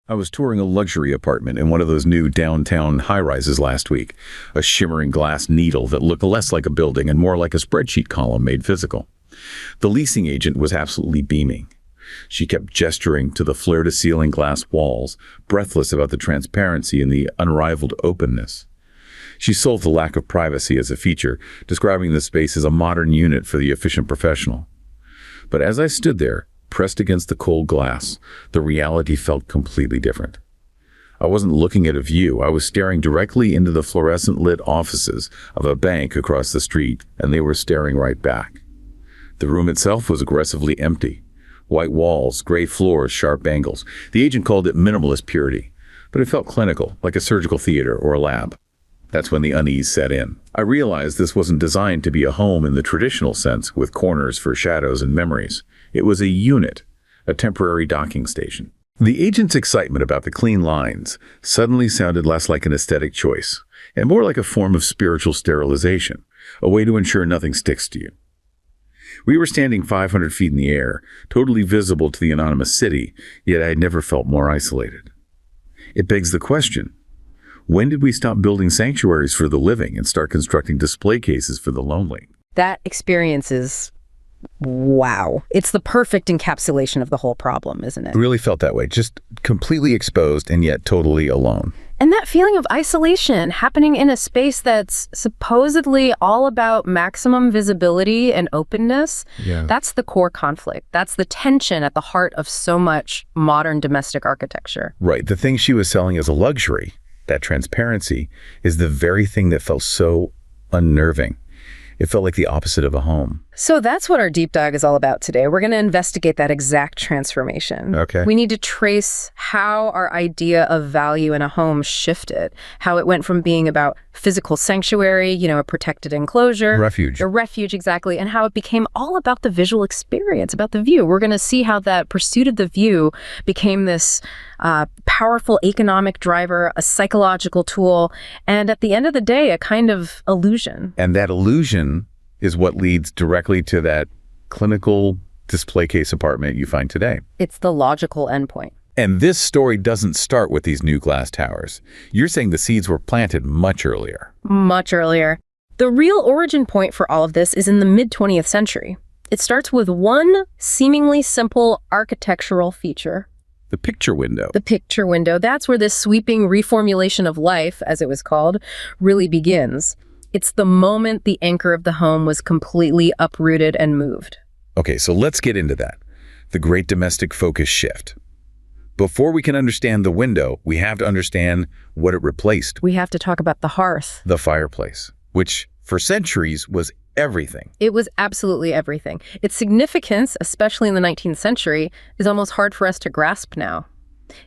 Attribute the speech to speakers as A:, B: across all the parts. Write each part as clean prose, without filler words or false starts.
A: I was touring a luxury apartment in one of those new downtown high-rises last week, a shimmering glass needle that looked less like a building and more like a spreadsheet column made physical. The leasing agent was absolutely beaming. She kept gesturing to the flare-to-ceiling glass walls, breathless about the transparency and the unrivaled openness. She sold the lack of privacy as a feature, describing the space as a modern unit for the efficient professional. But as I stood there, pressed against the cold glass, the reality felt completely different. I wasn't looking at a view. I was staring directly into the fluorescent-lit offices of a bank across the street, and they were staring right back. The room itself was aggressively empty. White walls, gray floors, sharp angles. The agent called it minimalist purity, but it felt clinical, like a surgical theater or a lab. That's when the unease set in. I realized this wasn't designed to be a home in the traditional sense, with corners for shadows and memories. It was a unit, a temporary docking station. The agent's excitement about the clean lines suddenly sounded less like an aesthetic choice, and more like a form of spiritual sterilization, a way to ensure nothing sticks to you. We were standing 500 feet in the air, totally visible to the anonymous city, yet I had never felt more isolated. It begs the question, when did we stop building sanctuaries for the living and start constructing display cases for the lonely?
B: That experience is, wow. It's the perfect encapsulation of the whole problem, isn't it?
A: It really felt that way, just completely exposed and yet totally alone.
B: And that feeling of isolation happening in a space that's supposedly all about maximum visibility and openness, that's the core conflict. That's the tension at the heart of so much modern domestic architecture.
A: Right. The thing she was selling as a luxury, that transparency, is the very thing that felt so unnerving. It felt like the opposite of a home.
B: So that's what our deep dive is all about today. We're going to investigate that exact transformation.
A: Okay.
B: We need to trace how our idea of value in a home shifted, how it went from being about physical sanctuary, a protected enclosure.
A: Refuge.
B: A refuge, exactly, and how it became all about the visual experience, about the view. We're going to see how that pursuit of the view became this powerful economic driver, a psychological tool, and at the end of the day, a kind of illusion.
A: And that illusion is what leads directly to that clinical display case apartment you find today.
B: It's the logical endpoint.
A: And this story doesn't start with these new glass towers. You're saying the seeds were planted much earlier.
B: Much earlier. The real origin point for all of this is in the mid-20th century. It starts with one seemingly simple architectural feature.
A: The picture window.
B: The picture window. That's where this sweeping reformulation of life, as it was called, really begins. It's the moment the anchor of the home was completely uprooted and moved.
A: Okay, so let's get into that. The great domestic focus shift. Before we can understand the window, we have to understand what it replaced.
B: We have to talk about the hearth.
A: The fireplace, which for centuries was everything.
B: It was absolutely everything. Its significance, especially in the 19th century, is almost hard for us to grasp now.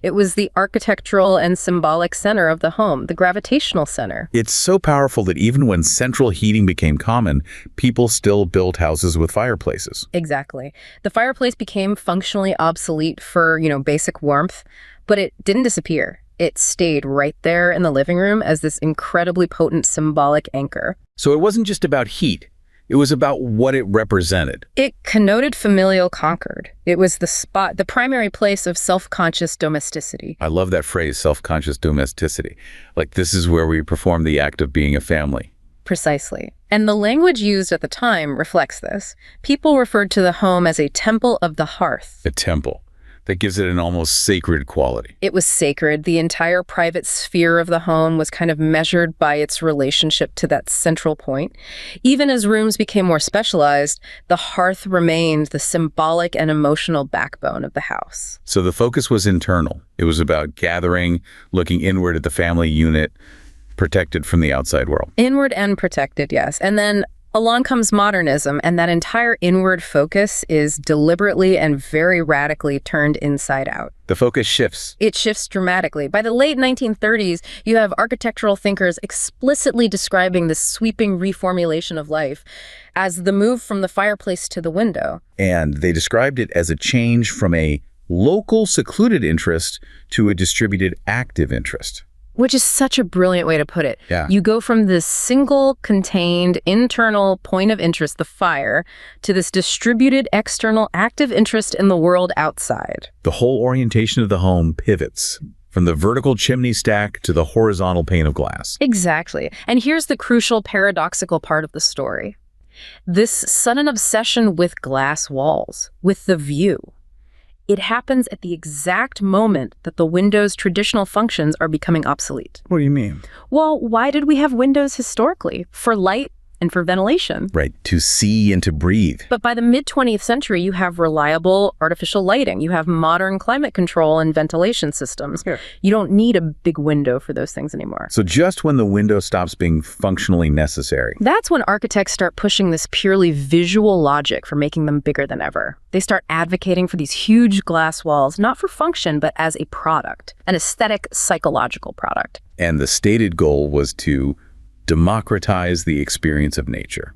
B: It was the architectural and symbolic center of the home, the gravitational center.
A: It's so powerful that even when central heating became common, people still built houses with fireplaces.
B: Exactly. The fireplace became functionally obsolete for, basic warmth, but it didn't disappear. It stayed right there in the living room as this incredibly potent symbolic anchor.
A: So it wasn't just about heat. It was about what it represented.
B: It connoted familial concord. It was the primary place of self-conscious domesticity.
A: I love that phrase, self-conscious domesticity. Like this is where we perform the act of being a family.
B: Precisely. And the language used at the time reflects this. People referred to the home as a temple of the hearth.
A: A temple. That gives it an almost sacred quality.
B: It was sacred. The entire private sphere of the home was kind of measured by its relationship to that central point. Even as rooms became more specialized, the hearth remained the symbolic and emotional backbone of the house.
A: So the focus was internal. It was about gathering, looking inward at the family unit, protected from the outside world.
B: Inward and protected, yes. And then along comes modernism, and that entire inward focus is deliberately and very radically turned inside out.
A: The focus shifts.
B: It shifts dramatically. By the late 1930s, you have architectural thinkers explicitly describing this sweeping reformulation of life as the move from the fireplace to the window.
A: And they described it as a change from a local secluded interest to a distributed active interest.
B: Which is such a brilliant way to put it.
A: Yeah.
B: You go from this single contained internal point of interest, the fire, to this distributed external active interest in the world outside.
A: The whole orientation of the home pivots from the vertical chimney stack to the horizontal pane of glass.
B: Exactly. And here's the crucial paradoxical part of the story. This sudden obsession with glass walls, with the view, it happens at the exact moment that the window's traditional functions are becoming obsolete.
A: What do you mean?
B: Well, why did we have windows historically? For light and for ventilation.
A: Right, to see and to breathe.
B: But by the mid-20th century, you have reliable artificial lighting. You have modern climate control and ventilation systems.
A: Yeah.
B: You don't need a big window for those things anymore.
A: So just when the window stops being functionally necessary.
B: That's when architects start pushing this purely visual logic for making them bigger than ever. They start advocating for these huge glass walls, not for function, but as a product, an aesthetic, psychological product.
A: And the stated goal was to democratize the experience of nature.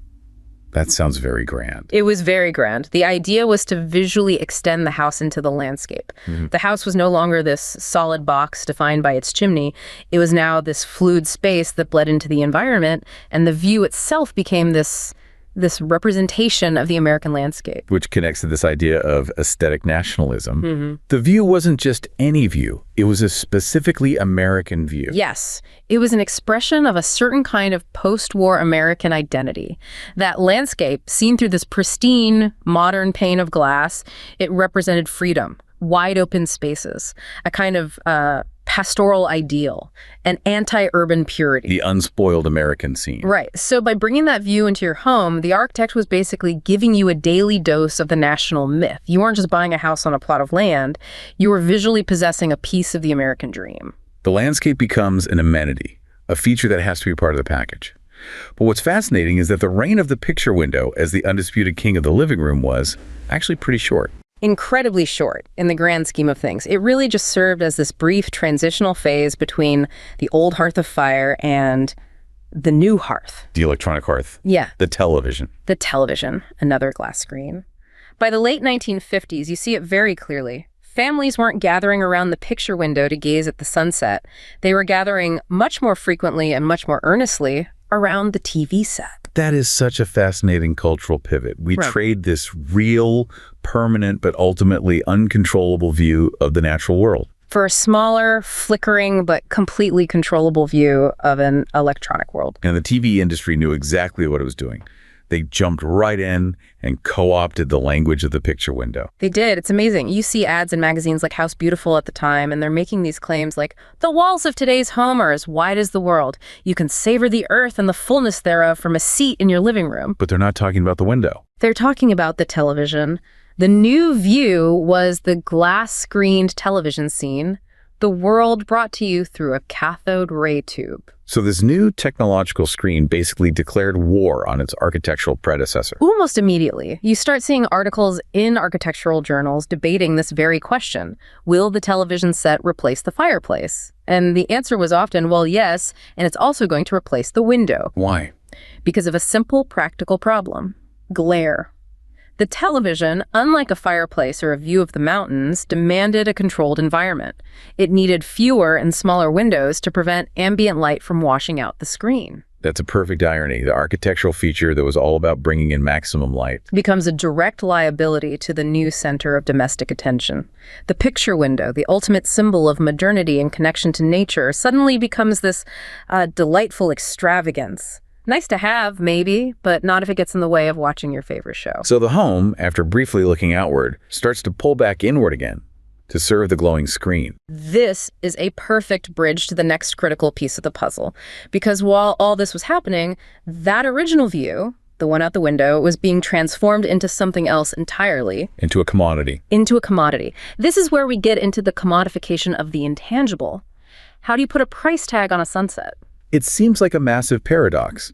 A: That sounds very grand.
B: It was very grand. The idea was to visually extend the house into the landscape. The house was no longer this solid box defined by its chimney. It was now this fluid space that bled into the environment, and the view itself became this representation of the American landscape.
A: Which connects to this idea of aesthetic nationalism. The view wasn't just any view. It was a specifically American view.
B: Yes, it was an expression of a certain kind of post-war American identity. That landscape, seen through this pristine, modern pane of glass, it represented freedom, wide open spaces, a kind of pastoral ideal, an anti-urban purity.
A: The unspoiled American scene.
B: Right. So by bringing that view into your home, the architect was basically giving you a daily dose of the national myth. You weren't just buying a house on a plot of land. You were visually possessing a piece of the American dream.
A: The landscape becomes an amenity, a feature that has to be part of the package. But what's fascinating is that the reign of the picture window as the undisputed king of the living room was actually pretty short.
B: Incredibly short in the grand scheme of things. It really just served as this brief transitional phase between the old hearth of fire and the new hearth.
A: The electronic hearth.
B: Yeah.
A: The television.
B: The television, another glass screen. By the late 1950s, you see it very clearly. Families weren't gathering around the picture window to gaze at the sunset. They were gathering much more frequently and much more earnestly around the TV set.
A: That is such a fascinating cultural pivot. We
B: Right.
A: trade this real, permanent, but ultimately uncontrollable view of the natural world.
B: For a smaller, flickering, but completely controllable view of an electronic world.
A: And the TV industry knew exactly what it was doing. They jumped right in and co-opted the language of the picture window.
B: They did. It's amazing. You see ads in magazines like House Beautiful at the time, and they're making these claims like, the walls of today's home are as wide as the world. You can savor the earth and the fullness thereof from a seat in your living room.
A: But they're not talking about the window.
B: They're talking about the television. The new view was the glass-screened television scene, the world brought to you through a cathode ray tube.
A: So this new technological screen basically declared war on its architectural predecessor.
B: Almost immediately, you start seeing articles in architectural journals debating this very question. Will the television set replace the fireplace? And the answer was often, well, yes, and it's also going to replace the window.
A: Why?
B: Because of a simple practical problem: glare. The television, unlike a fireplace or a view of the mountains, demanded a controlled environment. It needed fewer and smaller windows to prevent ambient light from washing out the screen.
A: That's a perfect irony. The architectural feature that was all about bringing in maximum light
B: Becomes a direct liability to the new center of domestic attention. The picture window, the ultimate symbol of modernity and connection to nature, suddenly becomes this delightful extravagance. Nice to have, maybe, but not if it gets in the way of watching your favorite show.
A: So the home, after briefly looking outward, starts to pull back inward again to serve the glowing screen.
B: This is a perfect bridge to the next critical piece of the puzzle, because while all this was happening, that original view, the one out the window, was being transformed into something else entirely.
A: Into a commodity.
B: Into a commodity. This is where we get into the commodification of the intangible. How do you put a price tag on a sunset?
A: It seems like a massive paradox.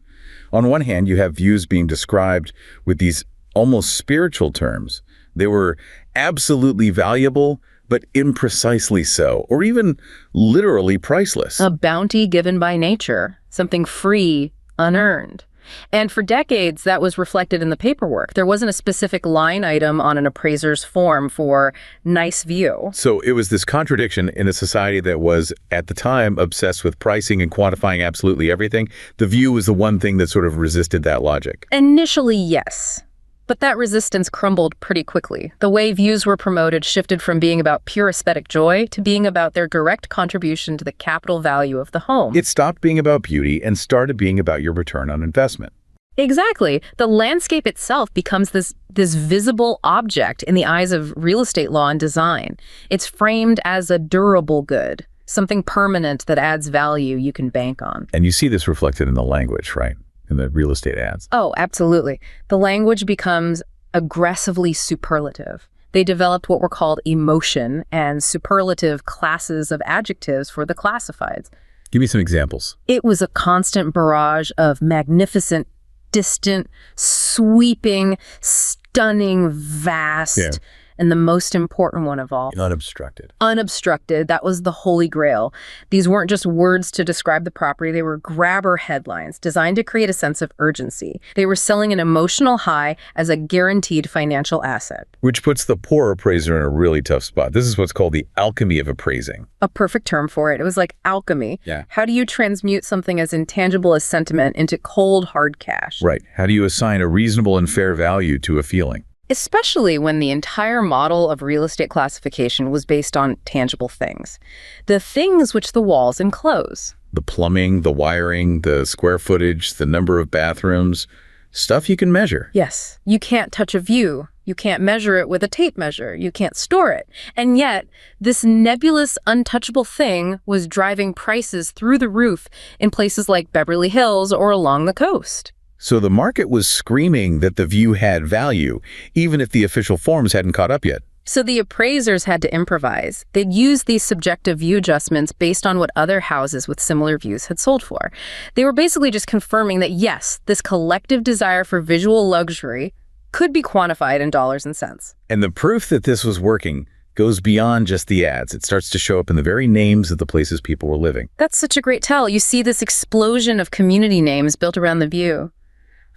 A: On one hand, you have views being described with these almost spiritual terms. They were absolutely valuable, but imprecisely so, or even literally priceless.
B: A bounty given by nature, something free, unearned. And for decades, that was reflected in the paperwork. There wasn't a specific line item on an appraiser's form for nice view.
A: So it was this contradiction in a society that was, at the time, obsessed with pricing and quantifying absolutely everything. The view was the one thing that sort of resisted that logic.
B: Initially, yes. But that resistance crumbled pretty quickly. The way views were promoted shifted from being about pure aesthetic joy to being about their direct contribution to the capital value of the home.
A: It stopped being about beauty and started being about your return on investment.
B: Exactly. The landscape itself becomes this visible object in the eyes of real estate law and design. It's framed as a durable good, something permanent that adds value you can bank on.
A: And you see this reflected in the language, right? In the real estate ads.
B: Oh, absolutely. The language becomes aggressively superlative. They developed what were called emotion and superlative classes of adjectives for the classifieds.
A: Give me some examples.
B: It was a constant barrage of magnificent, distant, sweeping, stunning, vast, and the most important one of all.
A: Unobstructed.
B: Unobstructed. That was the holy grail. These weren't just words to describe the property. They were grabber headlines designed to create a sense of urgency. They were selling an emotional high as a guaranteed financial asset.
A: Which puts the poor appraiser in a really tough spot. This is what's called the alchemy of appraising.
B: A perfect term for it. It was like alchemy.
A: Yeah.
B: How do you transmute something as intangible as sentiment into cold, hard cash?
A: Right. How do you assign a reasonable and fair value to a feeling?
B: Especially when the entire model of real estate classification was based on tangible things. The things which the walls enclose.
A: The plumbing, the wiring, the square footage, the number of bathrooms, stuff you can measure.
B: Yes. You can't touch a view. You can't measure it with a tape measure. You can't store it. And yet, this nebulous, untouchable thing was driving prices through the roof in places like Beverly Hills or along the coast.
A: So the market was screaming that the view had value, even if the official forms hadn't caught up yet.
B: So the appraisers had to improvise. They'd use these subjective view adjustments based on what other houses with similar views had sold for. They were basically just confirming that, yes, this collective desire for visual luxury could be quantified in dollars and cents.
A: And the proof that this was working goes beyond just the ads. It starts to show up in the very names of the places people were living.
B: That's such a great tell. You see this explosion of community names built around the view.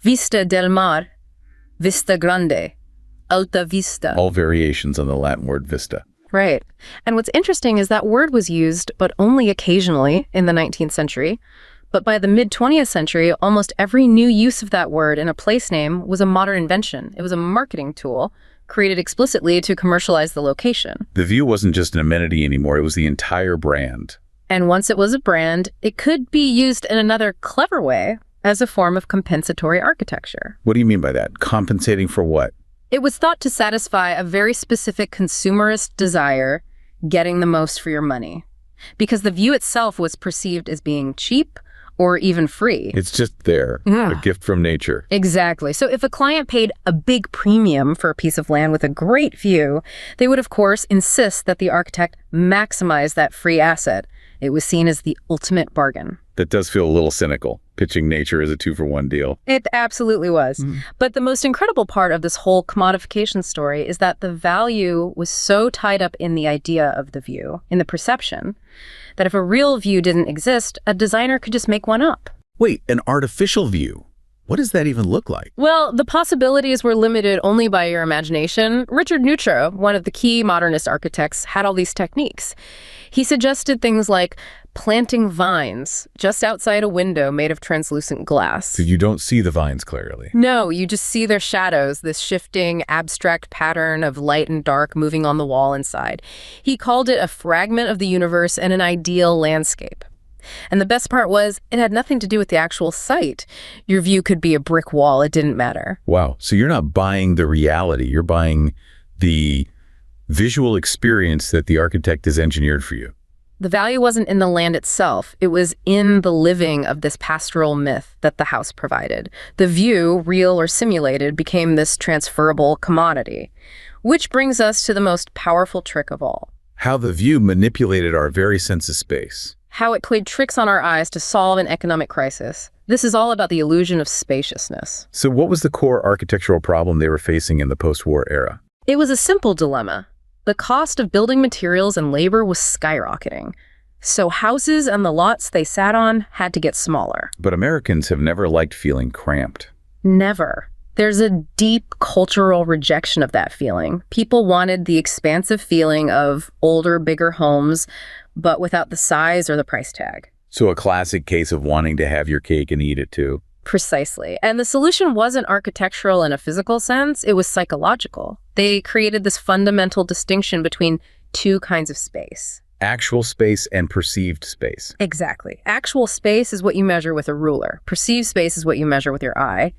B: Vista del Mar, Vista Grande, Alta Vista.
A: All variations on the Latin word vista.
B: Right. And what's interesting is that word was used, but only occasionally in the 19th century. But by the mid-20th century, almost every new use of that word in a place name was a modern invention. It was a marketing tool created explicitly to commercialize the location.
A: The view wasn't just an amenity anymore. It was the entire brand.
B: And once it was a brand, it could be used in another clever way as a form of compensatory architecture.
A: What do you mean by that? Compensating for what?
B: It was thought to satisfy a very specific consumerist desire, getting the most for your money. Because the view itself was perceived as being cheap or even free.
A: It's just there, a gift from nature.
B: Exactly. So if a client paid a big premium for a piece of land with a great view, they would, of course, insist that the architect maximize that free asset. It was seen as the ultimate bargain.
A: That does feel a little cynical, pitching nature as a two-for-one deal.
B: It absolutely was. But the most incredible part of this whole commodification story is that the value was so tied up in the idea of the view, in the perception, that if a real view didn't exist, a designer could just make one up.
A: Wait, an artificial view? What does that even look like?
B: Well, the possibilities were limited only by your imagination. Richard Neutra, one of the key modernist architects, had all these techniques. He suggested things like planting vines just outside a window made of translucent glass.
A: So you don't see the vines clearly.
B: No, you just see their shadows, this shifting, abstract pattern of light and dark moving on the wall inside. He called it a fragment of the universe and an ideal landscape. And the best part was, it had nothing to do with the actual site. Your view could be a brick wall. It didn't matter.
A: Wow. So you're not buying the reality. You're buying the visual experience that the architect has engineered for you.
B: The value wasn't in the land itself. It was in the living of this pastoral myth that the house provided. The view, real or simulated, became this transferable commodity. Which brings us to the most powerful trick of all.
A: How the view manipulated our very sense of space.
B: How it played tricks on our eyes to solve an economic crisis. This is all about the illusion of spaciousness.
A: So what was the core architectural problem they were facing in the post-war era?
B: It was a simple dilemma. The cost of building materials and labor was skyrocketing. So houses and the lots they sat on had to get smaller.
A: But Americans have never liked feeling cramped.
B: Never. There's a deep cultural rejection of that feeling. People wanted the expansive feeling of older, bigger homes, but without the size or the price tag.
A: So a classic case of wanting to have your cake and eat it too.
B: Precisely. And the solution wasn't architectural in a physical sense, it was psychological. They created this fundamental distinction between two kinds of space.
A: Actual space and perceived space.
B: Exactly. Actual space is what you measure with a ruler. Perceived space is what you measure with your eye.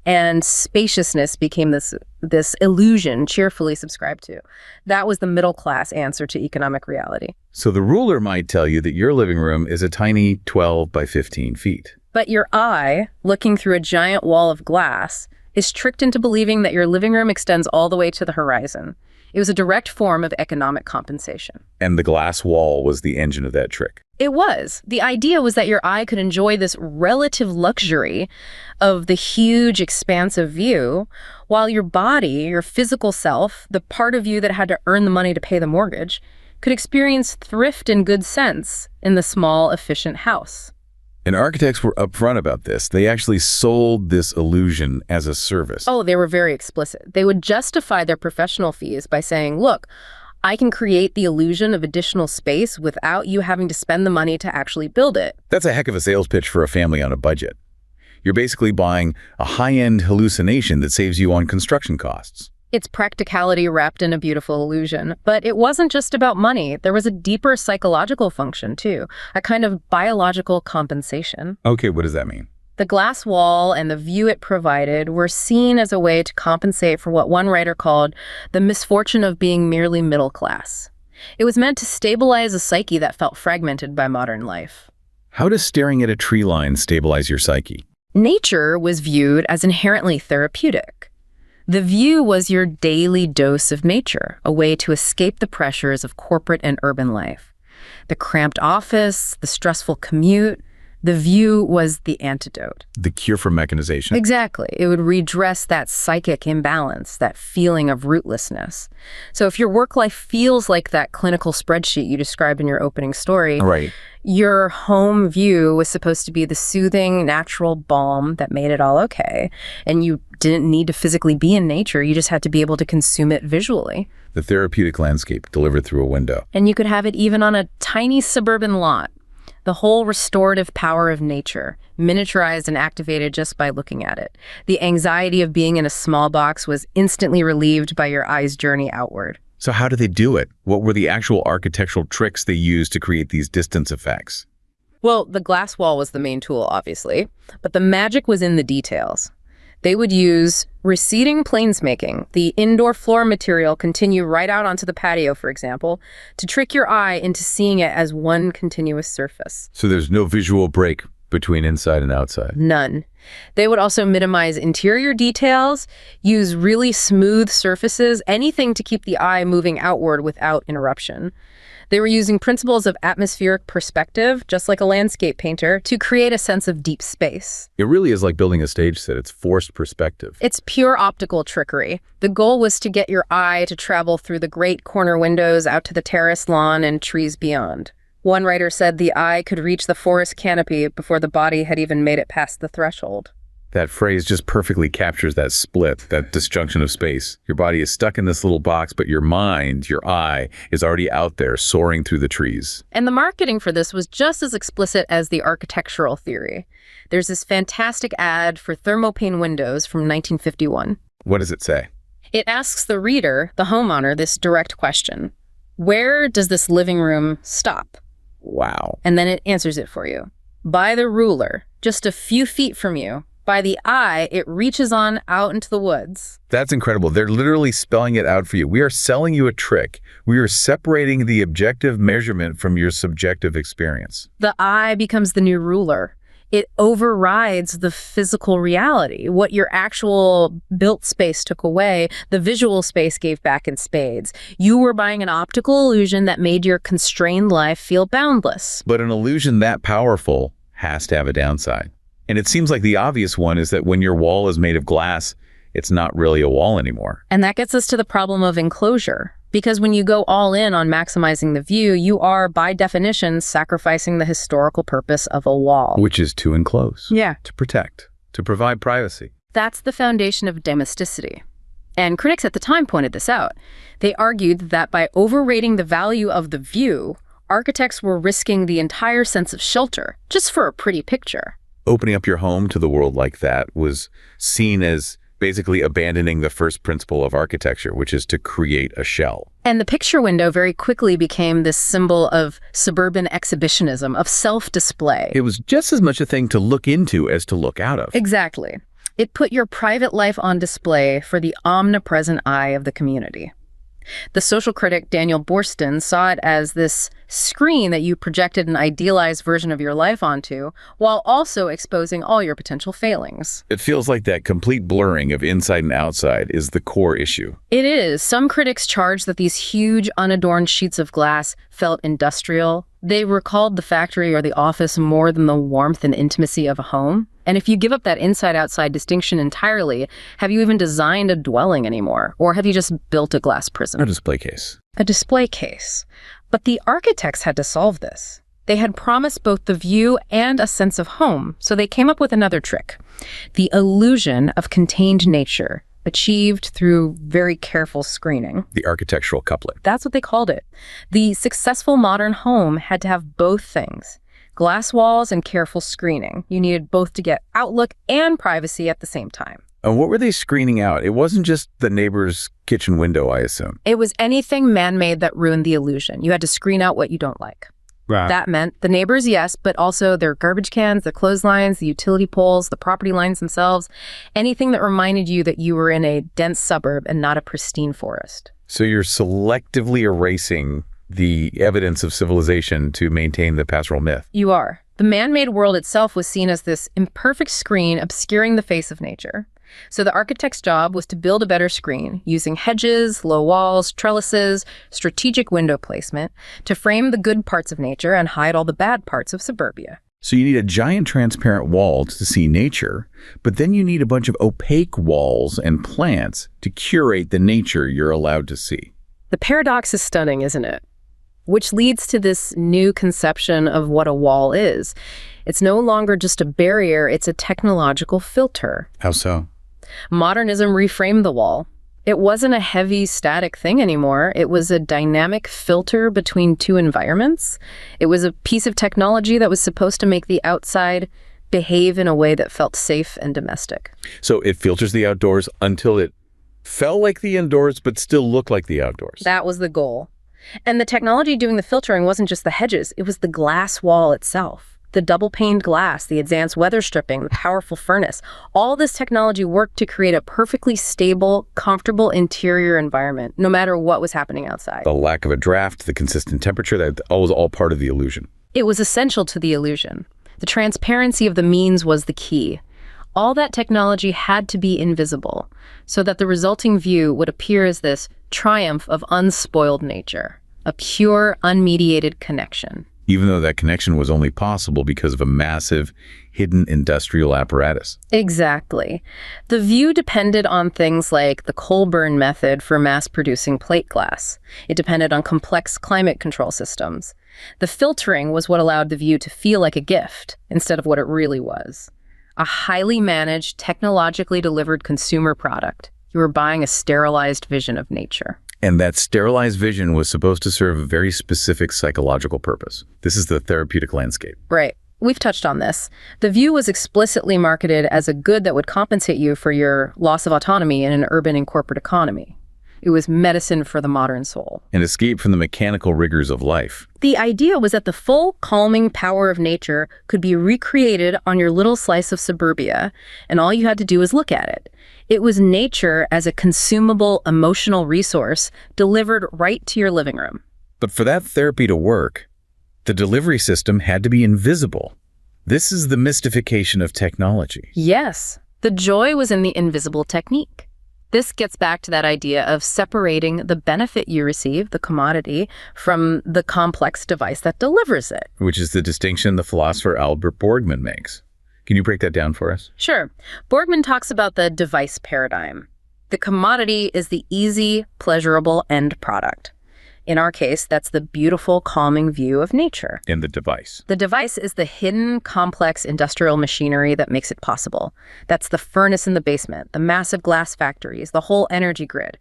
B: And spaciousness became this illusion cheerfully subscribed to. That was the middle-class answer to economic reality.
A: So the ruler might tell you that your living room is a tiny 12 by 15 feet.
B: But your eye, looking through a giant wall of glass, is tricked into believing that your living room extends all the way to the horizon. It was a direct form of economic compensation.
A: And the glass wall was the engine of that trick.
B: It was. The idea was that your eye could enjoy this relative luxury of the huge, expansive view, while your body, your physical self, the part of you that had to earn the money to pay the mortgage, could experience thrift and good sense in the small, efficient house.
A: And architects were upfront about this. They actually sold this illusion as a service.
B: Oh, they were very explicit. They would justify their professional fees by saying, look, I can create the illusion of additional space without you having to spend the money to actually build it.
A: That's a heck of a sales pitch for a family on a budget. You're basically buying a high-end hallucination that saves you on construction costs.
B: It's practicality wrapped in a beautiful illusion. But it wasn't just about money. There was a deeper psychological function, too, a kind of biological compensation.
A: Okay, what does that mean?
B: The glass wall and the view it provided were seen as a way to compensate for what one writer called the misfortune of being merely middle class. It was meant to stabilize a psyche that felt fragmented by modern life.
A: How does staring at a tree line stabilize your psyche?
B: Nature was viewed as inherently therapeutic. The view was your daily dose of nature, a way to escape the pressures of corporate and urban life. The cramped office, the stressful commute, the view was the antidote.
A: The cure for mechanization?
B: Exactly. It would redress that psychic imbalance, that feeling of rootlessness. So if your work life feels like that clinical spreadsheet you described in your opening story,
A: Right.
B: Your home view was supposed to be the soothing, natural balm that made it all okay. And you didn't need to physically be in nature. You just had to be able to consume it visually.
A: The therapeutic landscape delivered through a window.
B: And you could have it even on a tiny suburban lot. The whole restorative power of nature, miniaturized and activated just by looking at it. The anxiety of being in a small box was instantly relieved by your eye's journey outward.
A: So how did they do it? What were the actual architectural tricks they used to create these distance effects?
B: Well, the glass wall was the main tool, obviously, but the magic was in the details. They would use receding plainsmaking, the indoor floor material continue right out onto the patio, for example, to trick your eye into seeing it as one continuous surface.
A: So there's no visual break between inside and outside?
B: None. They would also minimize interior details, use really smooth surfaces, anything to keep the eye moving outward without interruption. They were using principles of atmospheric perspective, just like a landscape painter, to create a sense of deep space.
A: It really is like building a stage set. It's forced perspective.
B: It's pure optical trickery. The goal was to get your eye to travel through the great corner windows out to the terrace lawn and trees beyond. One writer said the eye could reach the forest canopy before the body had even made it past the threshold.
A: That phrase just perfectly captures that split, that disjunction of space. Your body is stuck in this little box, but your mind, your eye, is already out there soaring through the trees.
B: And the marketing for this was just as explicit as the architectural theory. There's this fantastic ad for thermopane windows from 1951.
A: What does it say?
B: It asks the reader, the homeowner, this direct question. Where does this living room stop?
A: Wow.
B: And then it answers it for you. By the ruler, just a few feet from you. By the eye, it reaches on out into the woods.
A: That's incredible. They're literally spelling it out for you. We are selling you a trick. We are separating the objective measurement from your subjective experience.
B: The eye becomes the new ruler. It overrides the physical reality. What your actual built space took away, the visual space gave back in spades. You were buying an optical illusion that made your constrained life feel boundless.
A: But an illusion that powerful has to have a downside. And it seems like the obvious one is that when your wall is made of glass, it's not really a wall anymore.
B: And that gets us to the problem of enclosure. Because when you go all in on maximizing the view, you are, by definition, sacrificing the historical purpose of a wall.
A: Which is to enclose.
B: Yeah.
A: To protect. To provide privacy.
B: That's the foundation of domesticity. And critics at the time pointed this out. They argued that by overrating the value of the view, architects were risking the entire sense of shelter just for a pretty picture.
A: Opening up your home to the world like that was seen as basically abandoning the first principle of architecture, which is to create a shell.
B: And the picture window very quickly became this symbol of suburban exhibitionism, of self-display.
A: It was just as much a thing to look into as to look out of.
B: Exactly. It put your private life on display for the omnipresent eye of the community. The social critic Daniel Boorstin saw it as this screen that you projected an idealized version of your life onto, while also exposing all your potential failings.
A: It feels like that complete blurring of inside and outside is the core issue.
B: It is. Some critics charge that these huge, unadorned sheets of glass felt industrial. They recalled the factory or the office more than the warmth and intimacy of a home. And if you give up that inside-outside distinction entirely, have you even designed a dwelling anymore? Or have you just built a glass prison?
A: A display case.
B: A display case. But the architects had to solve this. They had promised both the view and a sense of home, so they came up with another trick. The illusion of contained nature, achieved through very careful screening.
A: The architectural couplet.
B: That's what they called it. The successful modern home had to have both things. Glass walls and careful screening. You needed both to get outlook and privacy at the same time.
A: And what were they screening out? It wasn't just the neighbor's kitchen window, I assume.
B: It was anything man-made that ruined the illusion. You had to screen out what you don't like.
A: Right.
B: That meant the neighbors, yes, but also their garbage cans, the clotheslines, the utility poles, the property lines themselves, anything that reminded you that you were in a dense suburb and not a pristine forest.
A: So you're selectively erasing the evidence of civilization to maintain the pastoral myth.
B: You are. The man-made world itself was seen as this imperfect screen obscuring the face of nature. So the architect's job was to build a better screen using hedges, low walls, trellises, strategic window placement to frame the good parts of nature and hide all the bad parts of suburbia.
A: So you need a giant transparent wall to see nature, but then you need a bunch of opaque walls and plants to curate the nature you're allowed to see.
B: The paradox is stunning, isn't it? Which leads to this new conception of what a wall is. It's no longer just a barrier, it's a technological filter.
A: How so?
B: Modernism reframed the wall. It wasn't a heavy, static thing anymore. It was a dynamic filter between two environments. It was a piece of technology that was supposed to make the outside behave in a way that felt safe and domestic.
A: So it filters the outdoors until it felt like the indoors, but still looked like the outdoors.
B: That was the goal. And the technology doing the filtering wasn't just the hedges, it was the glass wall itself. The double-paned glass, the advanced weather stripping, the powerful furnace. All this technology worked to create a perfectly stable, comfortable interior environment, no matter what was happening outside.
A: The lack of a draft, the consistent temperature, that was all part of the illusion.
B: It was essential to the illusion. The transparency of the means was the key. All that technology had to be invisible, so that the resulting view would appear as this triumph of unspoiled nature, a pure, unmediated connection.
A: Even though that connection was only possible because of a massive, hidden industrial apparatus.
B: Exactly. The view depended on things like the coal burn method for mass-producing plate glass. It depended on complex climate control systems. The filtering was what allowed the view to feel like a gift instead of what it really was. A highly managed, technologically delivered consumer product. You were buying a sterilized vision of nature.
A: And that sterilized vision was supposed to serve a very specific psychological purpose. This is the therapeutic landscape.
B: Right. We've touched on this. The view was explicitly marketed as a good that would compensate you for your loss of autonomy in an urban and corporate economy. It was medicine for the modern soul.
A: An escape from the mechanical rigors of life.
B: The idea was that the full calming power of nature could be recreated on your little slice of suburbia, and all you had to do was look at it. It was nature as a consumable emotional resource delivered right to your living room.
A: But for that therapy to work, the delivery system had to be invisible. This is the mystification of technology.
B: Yes, the joy was in the invisible technique. This gets back to that idea of separating the benefit you receive, the commodity, from the complex device that delivers it.
A: Which is the distinction the philosopher Albert Borgman makes. Can you break that down for us?
B: Sure. Borgman talks about the device paradigm. The commodity is the easy, pleasurable end product. In our case, that's the beautiful, calming view of nature.
A: And the device.
B: The device is the hidden, complex industrial machinery that makes it possible. That's the furnace in the basement, the massive glass factories, the whole energy grid.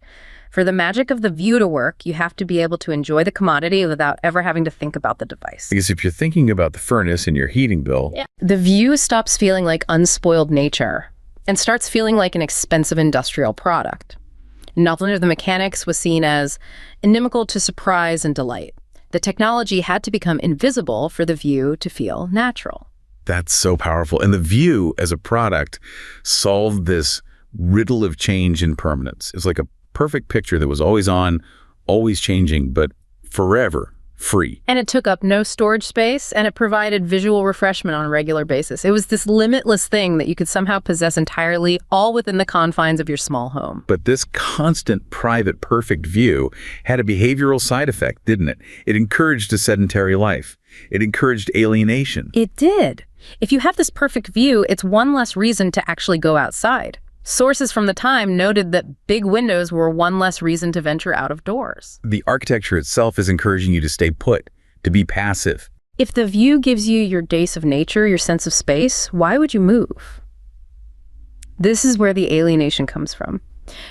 B: For the magic of the view to work, you have to be able to enjoy the commodity without ever having to think about the device.
A: Because if you're thinking about the furnace and your heating bill,
B: The view stops feeling like unspoiled nature and starts feeling like an expensive industrial product. Nothing of the mechanics was seen as inimical to surprise and delight. The technology had to become invisible for the view to feel natural.
A: that's so powerful. And the view as a product solved this riddle of change and permanence. It's like a perfect picture that was always on, always changing, but forever free.
B: And it took up no storage space, and it provided visual refreshment on a regular basis. It was this limitless thing that you could somehow possess entirely, all within the confines of your small home.
A: But this constant, private, perfect view had a behavioral side effect, didn't it? It encouraged a sedentary life. It encouraged alienation.
B: It did. If you have this perfect view, it's one less reason to actually go outside. Sources from the time noted that big windows were one less reason to venture out of doors.
A: The architecture itself is encouraging you to stay put, to be passive.
B: If the view gives you your dose of nature, your sense of space, why would you move? This is where the alienation comes from.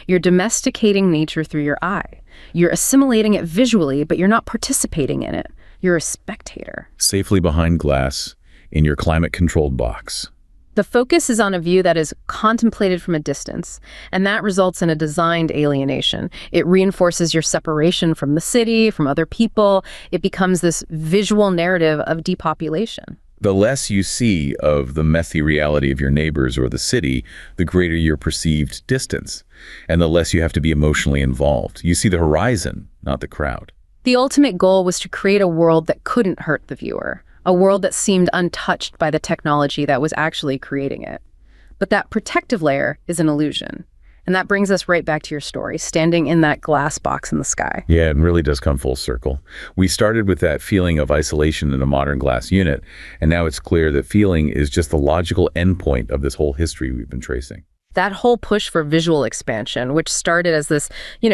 B: You're domesticating nature through your eye. You're assimilating it visually, but you're not participating in it. You're a spectator.
A: Safely behind glass, in your climate-controlled box.
B: The focus is on a view that is contemplated from a distance, and that results in a designed alienation. It reinforces your separation from the city, from other people. It becomes this visual narrative of depopulation.
A: The less you see of the messy reality of your neighbors or the city, the greater your perceived distance, and the less you have to be emotionally involved. You see the horizon, not the crowd.
B: The ultimate goal was to create a world that couldn't hurt the viewer, a world that seemed untouched by the technology that was actually creating it. But that protective layer is an illusion. And that brings us right back to your story, standing in that glass box in the sky.
A: Yeah, it really does come full circle. We started with that feeling of isolation in a modern glass unit, and now it's clear that feeling is just the logical endpoint of this whole history we've been tracing.
B: That whole push for visual expansion, which started as this,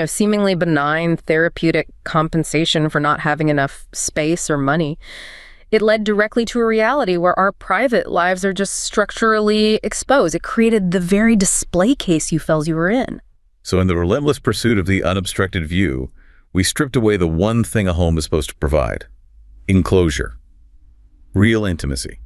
B: seemingly benign therapeutic compensation for not having enough space or money, it led directly to a reality where our private lives are just structurally exposed. It created the very display case you felt you were in.
A: So in the relentless pursuit of the unobstructed view, we stripped away the one thing a home is supposed to provide: enclosure, real intimacy,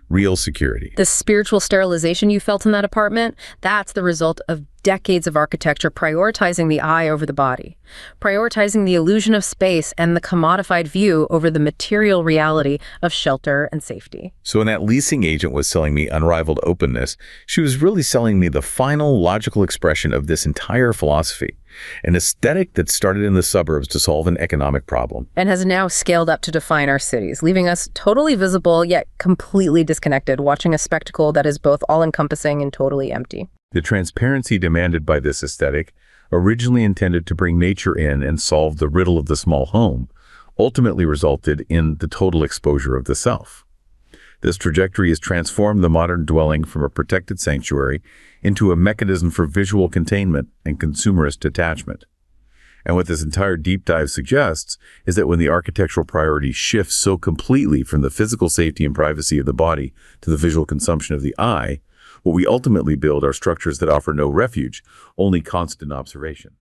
A: real security.
B: The spiritual sterilization you felt in that apartment, that's the result of decades of architecture prioritizing the eye over the body, prioritizing the illusion of space and the commodified view over the material reality of shelter and safety.
A: So when that leasing agent was selling me unrivaled openness, she was really selling me the final logical expression of this entire philosophy, an aesthetic that started in the suburbs to solve an economic problem.
B: And has now scaled up to define our cities, leaving us totally visible yet completely disconnected, watching a spectacle that is both all-encompassing and totally empty.
A: The transparency demanded by this aesthetic, originally intended to bring nature in and solve the riddle of the small home, ultimately resulted in the total exposure of the self. This trajectory has transformed the modern dwelling from a protected sanctuary into a mechanism for visual containment and consumerist detachment. And what this entire deep dive suggests is that when the architectural priorities shift so completely from the physical safety and privacy of the body to the visual consumption of the eye, what we ultimately build are structures that offer no refuge, only constant observation.